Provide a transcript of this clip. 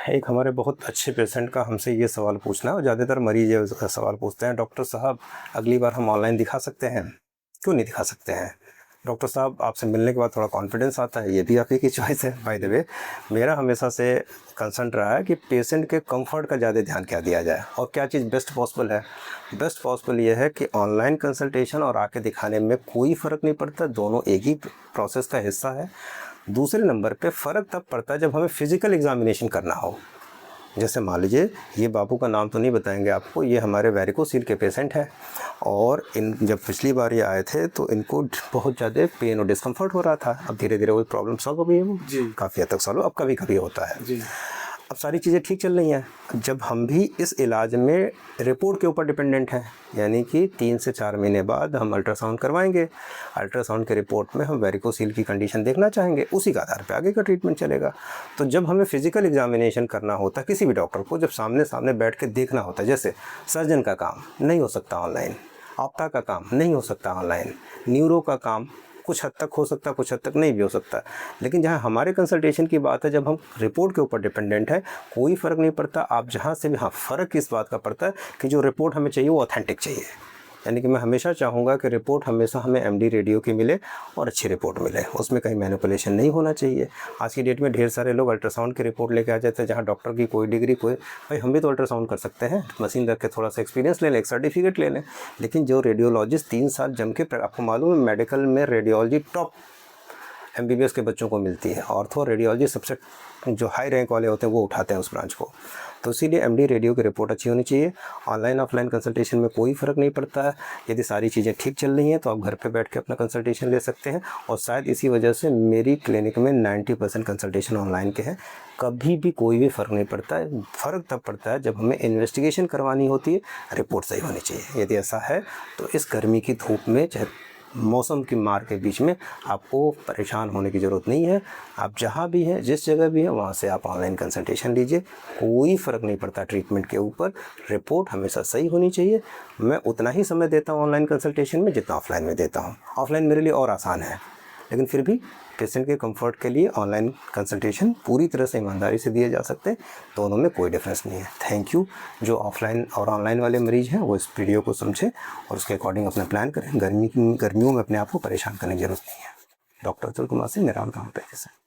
एक हमारे बहुत अच्छे पेशेंट का हमसे ये सवाल पूछना, और ज़्यादातर मरीज ये सवाल पूछते हैं, डॉक्टर साहब अगली बार हम ऑनलाइन दिखा सकते हैं? क्यों नहीं दिखा सकते हैं डॉक्टर साहब? आपसे मिलने के बाद थोड़ा कॉन्फिडेंस आता है, ये भी आप ही की चॉइस है। बाय द वे, मेरा हमेशा से कंसर्न रहा है कि पेशेंट के कंफर्ट का ज़्यादा ध्यान क्या दिया जाए और क्या चीज़ बेस्ट पॉसिबल है। बेस्ट पॉसिबल ये है कि ऑनलाइन कंसल्टेशन और आके दिखाने में कोई फ़र्क नहीं पड़ता, दोनों एक ही प्रोसेस का हिस्सा है। दूसरे नंबर पे फ़र्क तब पड़ता है जब हमें फिज़िकल एग्जामिनेशन करना हो। जैसे मान लीजिए, ये बाबू का नाम तो नहीं बताएंगे आपको, ये हमारे वेरिकोसील के पेशेंट हैं, और इन जब पिछली बार ये आए थे तो इनको बहुत ज़्यादा पेन और डिस्कम्फर्ट हो रहा था। अब धीरे धीरे वो प्रॉब्लम सॉल्व हो गई है, वो काफ़ी हद तक सॉल्व। अब कभी कभी होता है जी। अब सारी चीज़ें ठीक चल रही हैं। जब हम भी इस इलाज में रिपोर्ट के ऊपर डिपेंडेंट हैं, यानी कि 3 से 4 महीने बाद हम अल्ट्रासाउंड करवाएंगे। अल्ट्रासाउंड के रिपोर्ट में हम वेरिकोसील की कंडीशन देखना चाहेंगे, उसी के आधार पे आगे का ट्रीटमेंट चलेगा। तो जब हमें फिजिकल एग्जामिनेशन करना होता है किसी भी डॉक्टर को, जब सामने सामने बैठ के देखना होता है, जैसे सर्जन का काम नहीं हो सकता ऑनलाइन, ऑप्था का काम नहीं हो सकता ऑनलाइन, न्यूरो का काम कुछ हद तक हो सकता है, कुछ हद तक नहीं भी हो सकता। लेकिन जहाँ हमारे कंसल्टेशन की बात है, जब हम रिपोर्ट के ऊपर डिपेंडेंट है, कोई फ़र्क नहीं पड़ता आप जहाँ से भी। हाँ, फ़र्क इस बात का पड़ता है कि जो रिपोर्ट हमें चाहिए वो ऑथेंटिक चाहिए। यानी कि मैं हमेशा चाहूँगा कि रिपोर्ट हमेशा हमें एमडी रेडियो की मिले और अच्छी रिपोर्ट मिले, उसमें कहीं मैनिपुलेशन नहीं होना चाहिए। आज की डेट में ढेर सारे लोग अल्ट्रासाउंड की रिपोर्ट लेके आ जाते हैं, जहाँ डॉक्टर की कोई डिग्री, कोई, भाई हम भी तो अल्ट्रासाउंड कर सकते हैं, मशीन रख के थोड़ा सा एक्सपीरियंस ले लें, एक सर्टिफिकेट ले लें। लेकिन जो रेडियोलॉजिस्ट 3 साल जम के, आपको मालूम है मेडिकल में रेडियोलॉजी टॉप एमबीबीएस के बच्चों को मिलती है, ऑर्थो रेडियोलॉजी सबसे जो हाई रैंक वाले होते हैं वो उठाते हैं उस ब्रांच को। तो इसीलिए एमडी रेडियो की रिपोर्ट अच्छी होनी चाहिए। ऑनलाइन ऑफलाइन कंसल्टेशन में कोई फ़र्क नहीं पड़ता है। यदि सारी चीज़ें ठीक चल रही हैं तो आप घर पे बैठ के अपना कंसल्टेशन ले सकते हैं, और शायद इसी वजह से मेरी क्लिनिक में 90% कंसल्टेशन ऑनलाइन के हैं। कभी भी कोई भी फ़र्क नहीं पड़ता है। फ़र्क तब पड़ता है जब हमें इन्वेस्टिगेशन करवानी होती है, रिपोर्ट सही होनी चाहिए। यदि ऐसा है तो इस गर्मी की धूप में, चाहे मौसम की मार के बीच में, आपको परेशान होने की ज़रूरत नहीं है। आप जहाँ भी हैं, जिस जगह भी हैं, वहाँ से आप ऑनलाइन कंसल्टेशन लीजिए, कोई फ़र्क नहीं पड़ता ट्रीटमेंट के ऊपर। रिपोर्ट हमेशा सही होनी चाहिए। मैं उतना ही समय देता हूँ ऑनलाइन कंसल्टेशन में जितना ऑफलाइन में देता हूँ। ऑफलाइन मेरे लिए और आसान है, लेकिन फिर भी पेशेंट के कंफर्ट के लिए ऑनलाइन कंसल्टेशन पूरी तरह से ईमानदारी से दिए जा सकते हैं, दोनों में कोई डिफरेंस नहीं है। Thank you. जो ऑफलाइन और ऑनलाइन वाले मरीज़ हैं वो इस वीडियो को समझें और उसके अकॉर्डिंग अपना प्लान करें। गर्मियों में अपने आप को परेशान करने की ज़रूरत नहीं है। डॉक्टर अतुल कुमार सिंह, मेरा काम पे जैसे।